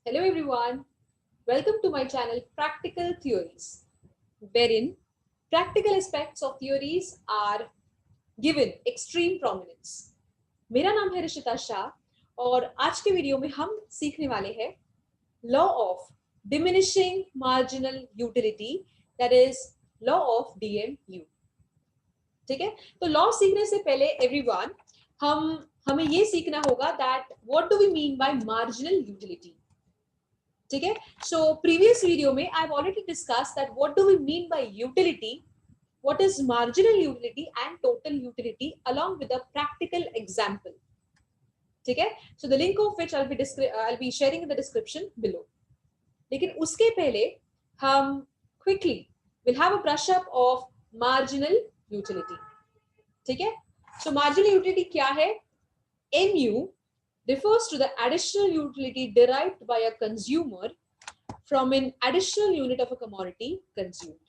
Hello everyone, welcome to my channel Practical Theories, wherein practical aspects of theories are given extreme prominence. मेरा नाम है ऋषिता शाह और आज के वीडियो में हम सीखने वाले हैं law of diminishing marginal utility, that is law of DMU. ठीक है, तो लॉ सीखने से पहले एवरीवन हमें ये सीखना होगा that what do we mean by marginal utility. ठीक है, सो प्रीवियस वीडियो में I have already discuss that what do we mean by utility, what is marginal utility and total utility along with a practical example. ठीक है, so the link of which I'll be sharing in the description below. लेकिन उसके पहले हम quickly will have a brush up of marginal utility. ठीक है, so marginal utility क्या है? MU refers to the additional utility derived by a consumer from an additional unit of a commodity consumed.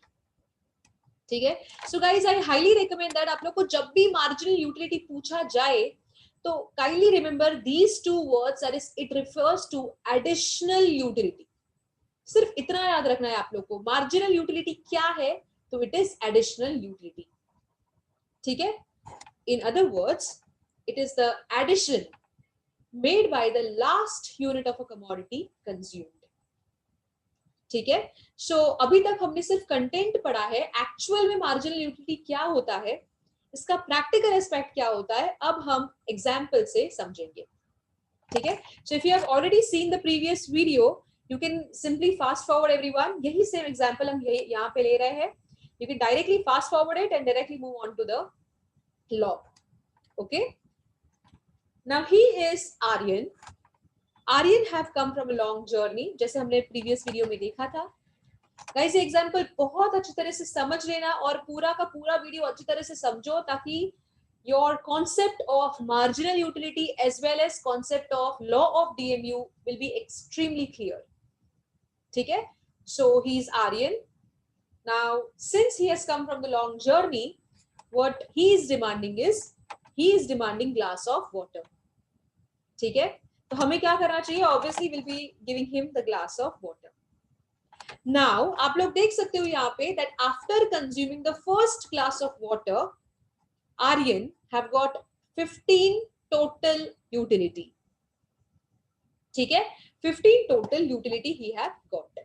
ठीक है, so guys I highly recommend that आप लोग को जब भी मार्जिनल यूटिलिटी पूछा जाए तो kindly remember these two words, that is it refers to additional utility. सिर्फ इतना याद रखना है आप लोग को. मार्जिनल यूटिलिटी क्या है? तो इट इज एडिशनल यूटिलिटी. ठीक है, in other words it is the addition made by the last unit of a commodity consumed. ठीक है, सो अभी तक हमने सिर्फ कंटेंट पढ़ा है. एक्चुअल में मार्जिनल यूटिलिटी क्या होता है, इसका प्रैक्टिकल एस्पेक्ट क्या होता है, अब हम एग्जांपल से समझेंगे. ठीक है, so if you have already seen the previous video you can simply fast forward everyone. यही सेम एग्जांपल हम यहाँ पे ले रहे हैं. You can directly fast forward it and directly move on to the law. Okay, now he is Aryan. Aryan have come from a long journey, जैसे हमने previous video में देखा था. गाइस ये एग्जांपल बहुत अच्छी तरह से समझ लेना और पूरा का पूरा वीडियो अच्छी तरह से समझो ताकि your concept of marginal utility as well as concept of law of DMU will be extremely clear. ठीक है, so he is Aryan. Now since he has come from the long journey, what he is demanding glass of water. ठीक है, तो हमें क्या करना चाहिए? Obviously will be giving him the glass of water. Now आप लोग देख सकते हो यहाँ पे that after consuming the first glass of water Aryan have got 15 total utility. ठीक है, 15 total utility he have got.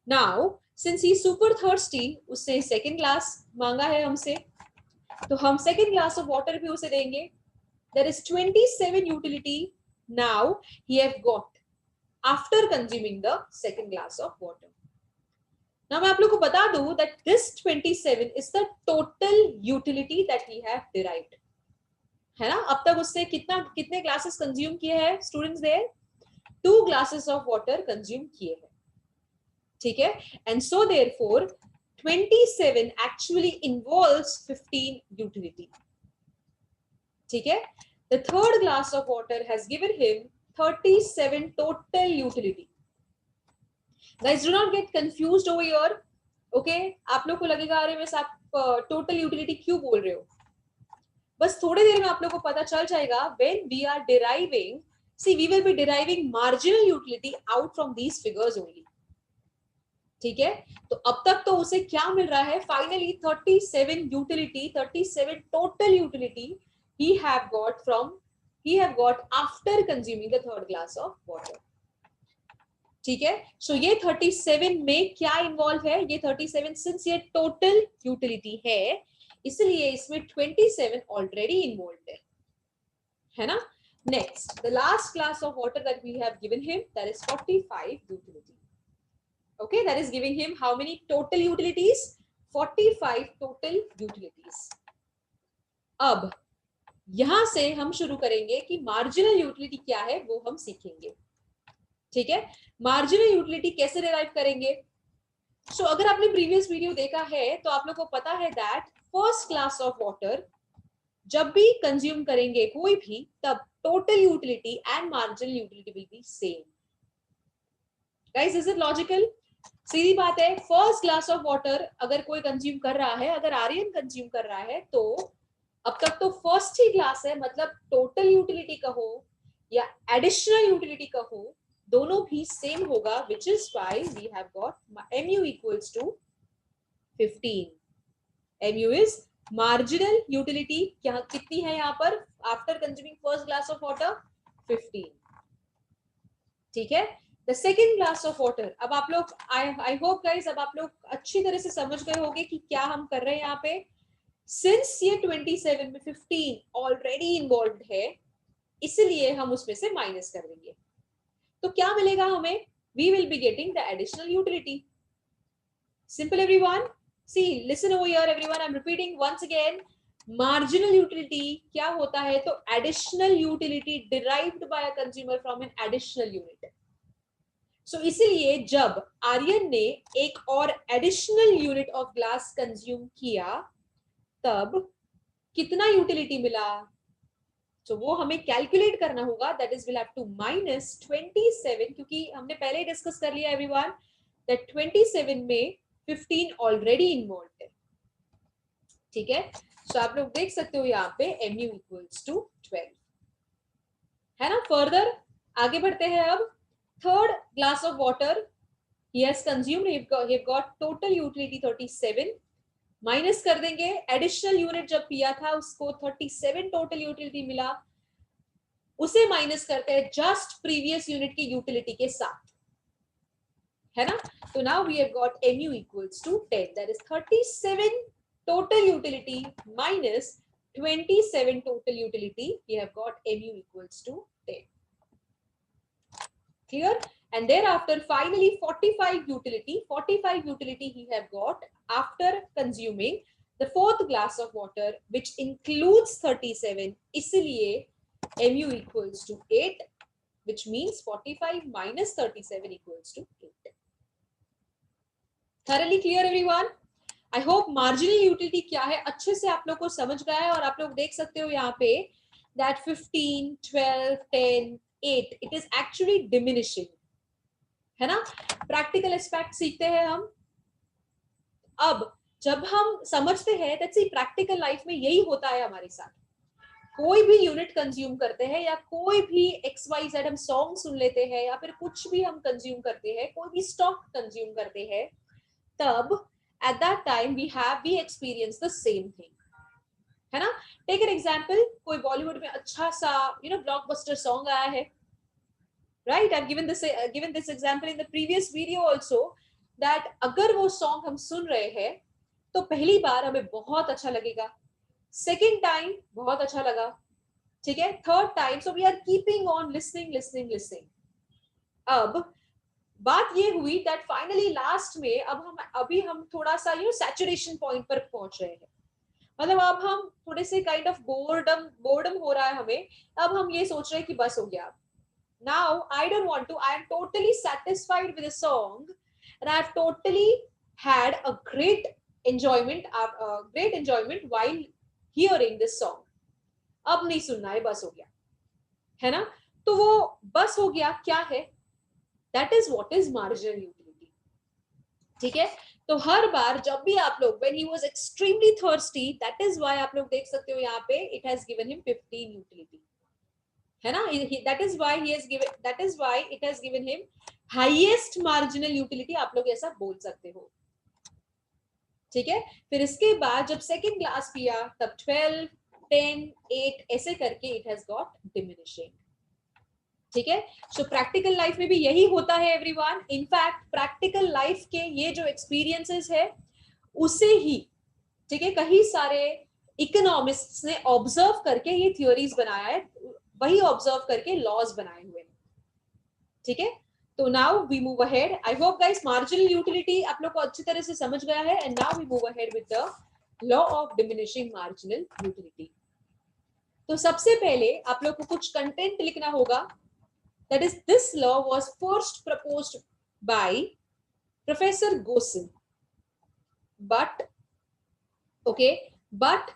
Now since he super thirsty, उससे सेकंड ग्लास मांगा है हमसे, तो हम सेकंड ग्लास ऑफ वाटर भी उसे देंगे. There is 27 utility now he have got after consuming the second glass of water. Now मैं आप लोग को बता दूं that this 27 is the total utility that he have derived. है ना, अब तक उससे कितने ग्लासेस कंज्यूम किए हैं students? There 2 glasses of water consume किए हैं. ठीक है, and so therefore 27 actually involves 15 utility. ठीक है, the third glass of water has given him 37 total utility. Guys, do not get confused over here. Okay, आप लोग को लगेगा अरे मैं आप टोटल यूटिलिटी क्यों बोल रहे हो? बस थोड़ी देर में आप लोग को पता चल जाएगा. when we are deriving, see we will be deriving marginal utility out from these figures only. ठीक है, तो अब तक तो उसे क्या मिल रहा है? Finally 37 utility, 37 total utility he have got after consuming the third glass of water. ठीक है, सो ये 37 में क्या इन्वॉल्व है? ये 37 सिंस ये टोटल यूटिलिटी है इसलिए इसमें 27 ऑलरेडी इन्वॉल्व है ना. Next, the last glass of water that we have given him, that is 45 utility. Okay, that is giving him how many total utilities? 45 total utilities. अब यहां से हम शुरू करेंगे कि मार्जिनल यूटिलिटी क्या है वो हम सीखेंगे. ठीक है, मार्जिनल यूटिलिटी कैसे डिराइव करेंगे? सो अगर आपने प्रीवियस वीडियो देखा है तो आप लोग को पता है that first glass of water जब भी कंज्यूम करेंगे कोई भी, तब total utility and marginal utility will be same. Guys, is it logical? सीधी बात है. फर्स्ट ग्लास ऑफ वाटर अगर कोई कंज्यूम कर रहा है, अगर आर्यन कंज्यूम कर रहा है, तो अब तक तो फर्स्ट ही ग्लास है, मतलब टोटल यूटिलिटी कहो या एडिशनल यूटिलिटी कहो, दोनों भी सेम होगा, which is why we have got mu equals to 15. mu is marginal utility. क्या कितनी है यहाँ पर after consuming first glass of water? 15. ठीक है, the second glass of water. अब आप लोग आई होप गाइस अब आप लोग अच्छी तरह से समझ गए होंगे कि क्या हम कर रहे हैं यहाँ पे. सिंस ये 27 में 15 ऑलरेडी इन्वॉल्व है, इसलिए हम उसमें से माइनस कर देंगे. तो क्या मिलेगा हमें? We will be getting the additional utility. Simple everyone. See, listen over here everyone, I'm repeating once again. Marginal utility क्या होता है? तो additional utility derived by a consumer from an additional unit. So इसीलिए जब आर्यन ने एक और additional unit of glass consume किया, तब कितना utility मिला? तो वो हमें कैलकुलेट करना होगा. That is will have to minus 27, क्योंकि हमने पहले ही डिस्कस कर लिया एवरीवन दैट 27 में 15 ऑलरेडी इन्वॉल्व है. ठीक है, सो आप लोग देख सकते हो यहाँ पे mu इक्वल्स टू 12 है ना. फर्दर आगे बढ़ते हैं. अब third glass of water he has consumed, he got total utility 37. Minus कर देंगे एडिशनल यूनिट जब पिया था उसको 37 टोटल यूटिलिटी मिला, उसे माइनस करते हैं जस्ट प्रीवियस यूनिट की यूटिलिटी के साथ, है ना. तो now we have got mu equals to 10. That is 37 total utility minus 27 total utility. We have got mu equals to 10. Clear? And thereafter finally 45 utility he have got after consuming the fourth glass of water, which includes 37. इसलिए mu equals to 8, which means 45 minus 37 equals to 8. Thoroughly clear everyone? I hope marginal utility क्या है अच्छे से आप लोग को समझ गया है. और आप लोग देख सकते हो यहाँ पे that 15, 12, 10, 8 it is actually diminishing, है ना. प्रैक्टिकल एस्पेक्ट सीखते हैं हम. अब जब हम समझते हैं दैट्स प्रैक्टिकल लाइफ में यही होता है हमारे साथ. कोई भी यूनिट कंज्यूम करते हैं या कोई भी XYZ हम सॉन्ग सुन लेते हैं या फिर कुछ भी हम कंज्यूम करते हैं, कोई भी स्टॉक कंज्यूम करते हैं, तब at that time we experience the same thing, है ना. Take an example. कोई बॉलीवुड में अच्छा सा ब्लॉकबस्टर सॉन्ग आया है, right? I've given this example in the previous video also that अगर वो सॉन्ग हम सुन रहे हैं तो पहली बार हमें बहुत अच्छा लगेगा, सेकेंड टाइम बहुत अच्छा लगा, ठीक है, third time so we are keeping on listening. अब बात ये हुई दैट फाइनली लास्ट में अभी हम थोड़ा सा सैचुरेशन पॉइंट पर पहुंच रहे हैं. मतलब अब हम थोड़े से काइंड ऑफ बोर्डम हो रहा है हमें. अब हम ये सोच रहे हैं कि बस हो गया. Now I don't want to. I am totally satisfied with the song, and I have totally had a great enjoyment while hearing this song. अब नहीं सुनना है, बस हो गया, है ना. तो वो बस हो गया क्या है? That is what is marginal utility. ठीक है. तो हर बार जब भी आप लोग when he was extremely thirsty, that is why आप लोग देख सकते हो यहाँ पे it has given him 15 utility, है ना. that is why it has given him highest marginal utility. आप लोग ऐसा बोल सकते हो, ठीक है. फिर इसके बाद जब सेकेंड ग्लास पिया तब 12, 10, 8 ऐसे करके it has got diminishing, ठीक है. सो प्रैक्टिकल लाइफ में भी यही होता है एवरीवन. इनफैक्ट प्रैक्टिकल लाइफ के ये जो एक्सपीरियंसेस है उसे ही, ठीक है, कई सारे इकोनॉमिस्ट्स ने ऑब्जर्व करके ये थ्योरीज बनाया है, वही ऑब्जर्व करके लॉज बनाए हुए हैं, ठीक है. तो now we move ahead. I hope guys marginal utility आप लोग को अच्छी तरह से समझ गया है. And now we move ahead with the law of diminishing marginal utility. तो सबसे पहले आप लोग को कुछ कंटेंट लिखना होगा. That is this law was first proposed by professor Gossen, but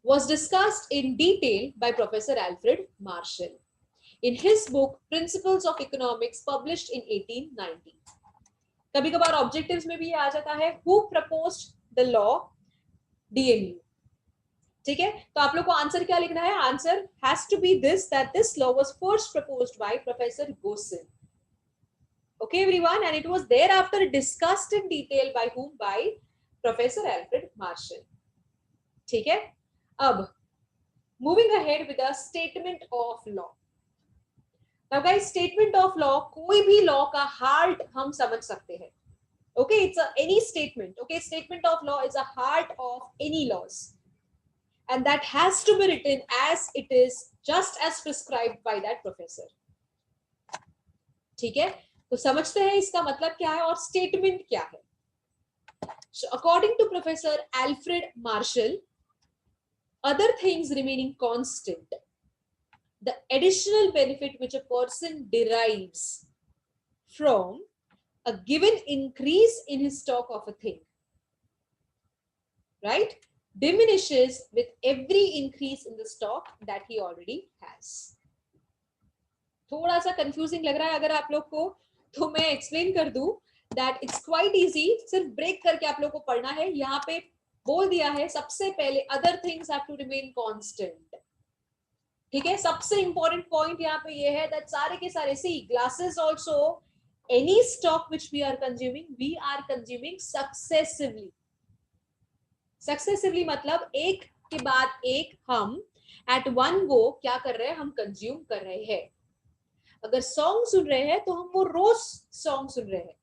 was discussed in detail by Professor Alfred Marshall in his book Principles of Economics published in 1890. कभी कभार ऑब्जेक्टिव्स में भी आ जाता है who proposed the law, DMU, ठीक है. तो आप लोग को आंसर क्या लिखना है? Answer has to be this, that this law was first proposed by Professor Gosen. Okay, everyone, and it was thereafter discussed in detail by whom? By Professor Alfred Marshall. ठीक है, अब moving ahead with the statement of law. Now guys, statement of law, कोई भी law का heart हम समझ सकते हैं. Okay, it's any statement. Okay, statement of law is a heart of any laws, and that has to be written as it is, just as prescribed by that professor. ठीक है, तो समझते हैं इसका मतलब क्या है और स्टेटमेंट क्या है. So according to Professor Alfred Marshall, other things remaining constant, the additional benefit which a person derives from a given increase in his stock of a thing, right, diminishes with every increase in the stock that he already has. थोड़ा सा confusing लग रहा है अगर आप लोग को, तो मैं एक्सप्लेन कर दूं दैट इट्स क्वाइट इजी. सिर्फ ब्रेक करके आप लोग को पढ़ना है. यहाँ पे बोल दिया है सबसे पहले other things have to remain constant. ठीक है, सबसे इंपॉर्टेंट पॉइंट यहाँ पे ये है दैट सारे के सारे see glasses also any stock which we are consuming successively. Successively मतलब एक के बाद एक हम एट वन गो क्या कर रहे हैं, हम कंज्यूम कर रहे हैं. अगर सॉन्ग सुन रहे हैं तो हम वो रोज सॉन्ग सुन रहे हैं.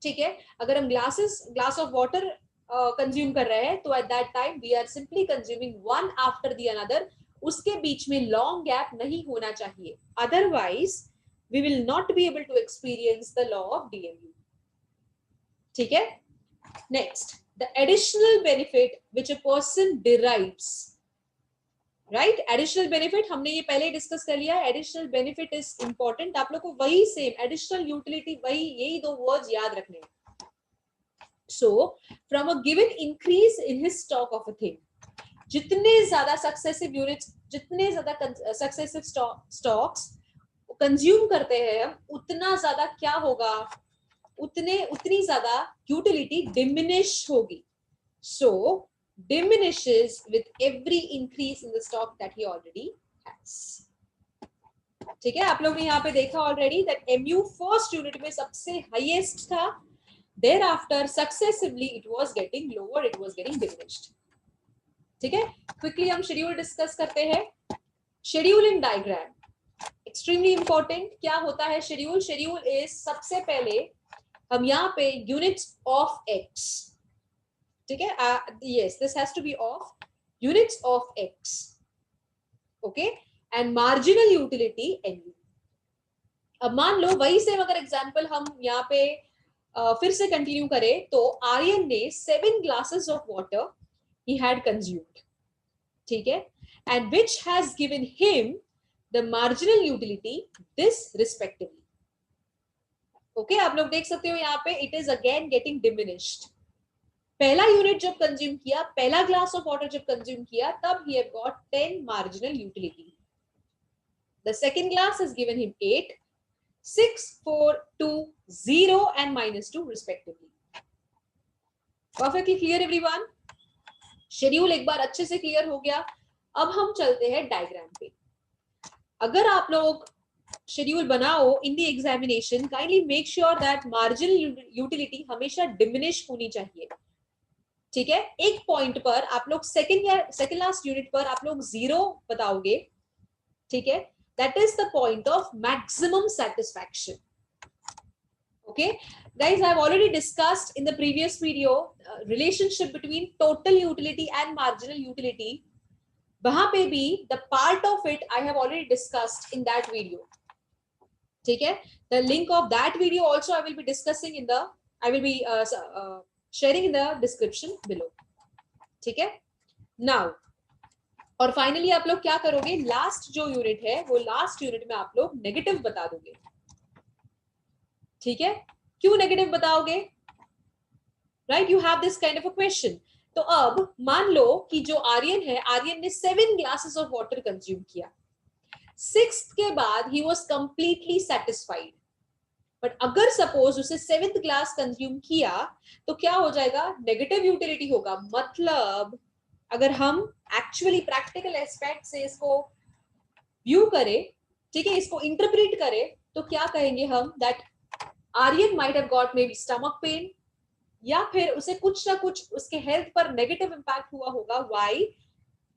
ठीक है, अगर हम ग्लास ऑफ वाटर कंज्यूम कर रहे हैं तो at that time we are simply consuming one after the another. उसके बीच में लॉन्ग गैप नहीं होना चाहिए, otherwise we will not be able to experience the law of DMU. ठीक है, next, the additional benefit which a person derives. Right, additional benefit हमने ये पहले डिस्कस कर लिया. Additional benefit is important. आप लोग को वही सेम एडिशनल यूटिलिटी, वही यही दो वर्ड्स याद रखने हैं. So from a given increase in his stock of a thing, जितने ज्यादा सक्सेसिव यूनिट्स, जितने ज्यादा सक्सेसिव स्टॉक्स कंज्यूम करते हैं हम, उतना ज्यादा क्या होगा, उतनी ज्यादा यूटिलिटी डिमिनिश होगी. सो diminishes with every increase in the stock that he already has. ठीक है, आप लोग ने यहाँ पे देखा already that MU first unit में सबसे हाईएस्ट था. thereafter successively it was getting lower, it was getting diminished. ठीक है, क्विकली हम शेड्यूल डिस्कस करते हैं. Schedule in diagram extremely important. क्या होता है शेड्यूल? शेड्यूल इज सबसे पहले हम यहाँ पे यूनिट्स ऑफ एक्स. ठीक है, yes, this has to be of units of x, okay, and marginal utility nu. अब मान लो वही सेम अगर एग्जांपल हम यहाँ पे फिर से कंटिन्यू करें तो आर्यन ने 7 glasses of water he had consumed. ठीक है, and which has given him the marginal utility this respectively. okay, आप लोग देख सकते हो यहाँ पे it is again getting diminished. पहला यूनिट जब कंज्यूम किया, पहला ग्लास ऑफ वाटर जब कंज्यूम किया, तब he have got 10 marginal utility. The second glass has given him 8, 6, 4, 2, 0 and -2 respectively. Perfectly clear everyone? Schedule एक बार अच्छे से क्लियर हो गया. अब हम चलते हैं डायग्राम पे. अगर आप लोग शेड्यूल बनाओ in the examination, kindly make sure that marginal utility हमेशा डिमिनिश होनी चाहिए. ठीक है, एक पॉइंट पर आप लोग सेकंड लास्ट यूनिट पर आप लोग 0 बताओगे. ठीक है, that is the point of maximum satisfaction. Okay guys, I have already discussed in the previous video relationship between total utility and marginal utility. वहां पे भी the part of it I have already discussed in that video. ठीक है, the link of that video also I will be discussing in the, I will be sharing in the description below. ठीक है, now और finally आप लोग क्या करोगे, last जो यूनिट है वो लास्ट यूनिट में आप लोग नेगेटिव बता दोगे. ठीक है, क्यों नेगेटिव बताओगे? Right, you have this kind of a question. तो अब मान लो कि जो आर्यन है, आर्यन ने 7 glasses of water कंज्यूम किया. 6th के बाद he was completely satisfied. But अगर सपोज उसे 7th ग्लास कंज्यूम किया तो क्या हो जाएगा, नेगेटिव यूटिलिटी होगा. मतलब अगर हम एक्चुअली प्रैक्टिकल एस्पेक्ट से इसको व्यू करें, ठीक है, इसको इंटरप्रेट करें, तो क्या कहेंगे हम that Aryan might have got maybe stomach pain, या फिर उसे कुछ ना कुछ उसके हेल्थ पर नेगेटिव इंपैक्ट हुआ होगा. वाई?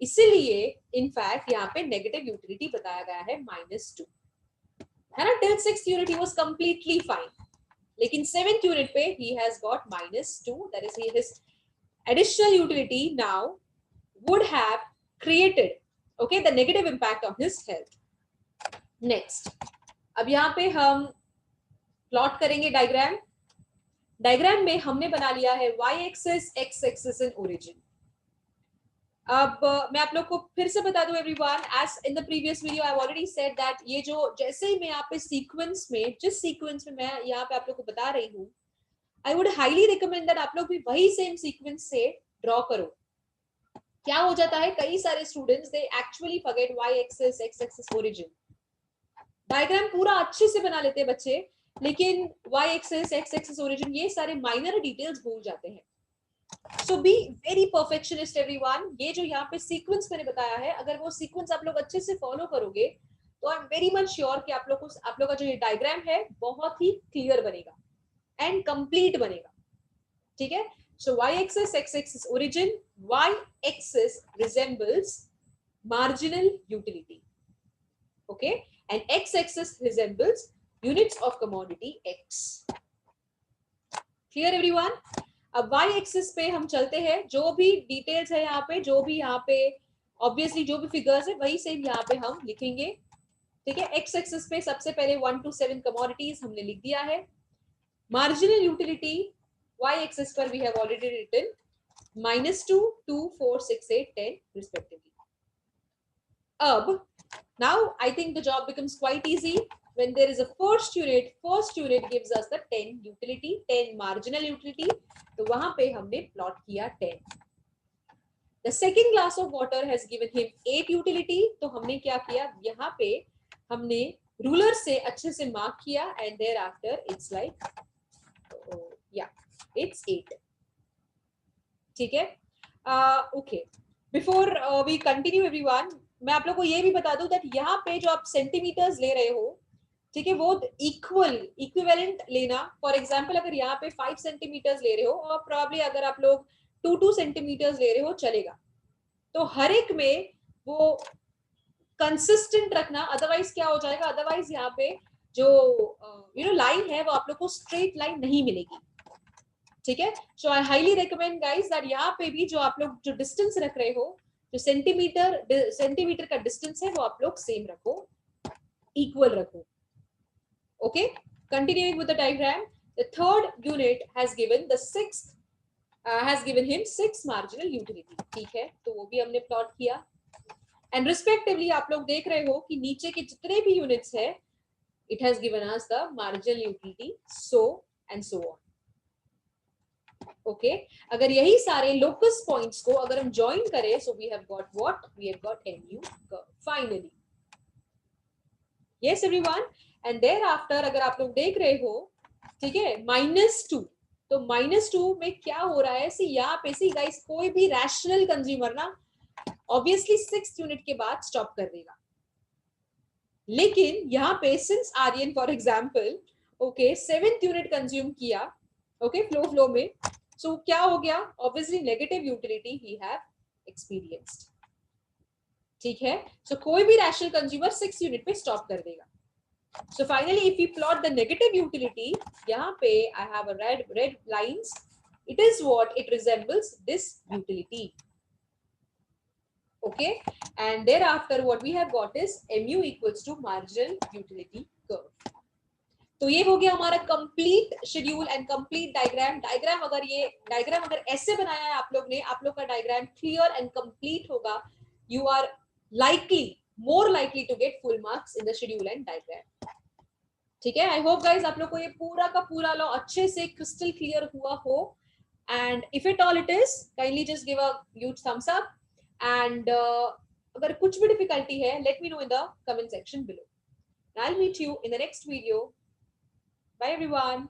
इसीलिए इनफैक्ट यहाँ पे नेगेटिव यूटिलिटी बताया गया है -2, है ना. Till 6th unit he was completely fine, लेकिन 7th यूनिट पे he has got -2, that is his additional utility now would have created, okay, the negative impact on his health. Next, अब यहाँ पे हम प्लॉट करेंगे डायग्राम. डायग्राम में हमने बना लिया है y axis, x axis in origin. अब मैं आप लोग को फिर से बता दूं everyone, as in the previous video I have already said that ये जो जैसे ही मैं यहाँ पे सीक्वेंस में, जिस सीक्वेंस में मैं यहाँ पे आप लोग को बता रही हूँ, I would highly recommend that आप लोग भी वही सेम सीक्वेंस से ड्रॉ करो. क्या हो जाता है, कई सारे students they actually forget y axis, x axis, origin. Diagram पूरा अच्छे से बना लेते हैं बच्चे, लेकिन y axis, x axis, origin ये सारे माइनर डिटेल्स भूल जाते हैं. So be very perfectionist everyone. ये जो यहाँ पे सीक्वेंस मैंने बताया है, अगर वो सीक्वेंस आप लोग अच्छे से फॉलो करोगे तो I am very much sure कि आप लोग का जो ये डायग्राम है बहुत ही क्लियर बनेगा एंड कंप्लीट बनेगा. ठीक है. So y axis, x axis origin, y axis resembles marginal utility, okay, and x axis resembles units of commodity x. Clear everyone? अब y एक्सिस पे हम चलते हैं. जो भी डिटेल्स है यहाँ पे, जो भी यहाँ पे ऑब्वियसली जो भी फिगर्स है वही सेम यहाँ पे हम लिखेंगे. ठीक है. x एक्सिस पे सबसे पहले 1 to 7 कमोडिटीज हमने लिख दिया है. मार्जिनल यूटिलिटी y एक्सिस पर we have already written -2, 2, 4, 6, 8, 10 respectively. अब now I think the job becomes quite easy. When there is a first unit gives us the 10 utility, 10 marginal utility. तो वहां पे हमने प्लॉट किया 10. The second glass of water has given him 8 utility. तो हमने क्या किया, यहाँ पे हमने रूलर से अच्छे से मार्क किया and thereafter it's like it's 8. ठीक है. Okay. Before we continue everyone, मैं आप लोग को ये भी बता दूं दैट यहाँ पे जो आप सेंटीमीटर्स ले रहे हो, ठीक है, वो इक्विवेलेंट लेना. फॉर एग्जांपल अगर यहाँ पे 5 सेंटीमीटर्स ले रहे हो और प्रॉब्ली अगर आप लोग 2 सेंटीमीटर्स ले रहे हो चलेगा. तो हर एक में वो कंसिस्टेंट रखना, अदरवाइज क्या हो जाएगा, अदरवाइज यहाँ पे जो लाइन है वो आप लोग को स्ट्रेट लाइन नहीं मिलेगी. ठीक है. So I highly recommend guys that यहाँ पे भी जो आप लोग जो डिस्टेंस रख रहे हो, जो सेंटीमीटर का डिस्टेंस है वो आप लोग सेम रखो, इक्वल रखो. Okay. Continuing with the diagram, the third unit has given him 6 marginal utility. ठीक है. तो वो भी हमने प्लॉट किया एंड रिस्पेक्टिवली आप लोग देख रहे हो कि नीचे के जितने भी यूनिट्स है, it has given us the marginal utility, so and so on. Okay. अगर यही सारे लोकस पॉइंट्स को अगर हम ज्वाइन करें, so we have got what, we have got MU curve finally. Yes everyone. And thereafter अगर आप लोग देख रहे हो, ठीक है, -2. तो -2 में क्या हो रहा है, सी यहाँ पे सी गाइस, कोई भी रैशनल कंज्यूमर ना ऑब्वियसली 6th यूनिट के बाद स्टॉप कर देगा. लेकिन यहाँ पे since Aryan for example okay 7th unit consume किया, ओके, फ्लो में, सो क्या हो गया, obviously negative utility he have experienced. ठीक है. सो कोई भी रैशनल कंज्यूमर 6th यूनिट पे स्टॉप कर देगा. So finally, if we plot the negative utility, यहाँ पे I have a red lines. It is what it resembles this utility. Okay, and thereafter what we have got is MU equals to marginal utility curve. तो ये हो गया हमारा complete schedule and complete diagram. Diagram अगर ऐसे बनाया है आप लोग ने, आप लोग का डायग्राम क्लियर एंड कंप्लीट होगा, you are more likely to get full marks in the schedule and diagram. ठीक है. आई होप गाइज आप लोग को ये पूरा का पूरा लॉ अच्छे से क्रिस्टल क्लियर हुआ हो. And if it all it is, kindly just give a huge thumbs up. And अगर कुछ भी डिफिकल्टी है, let me know in the comment section below. I will meet you in the next video. Bye everyone.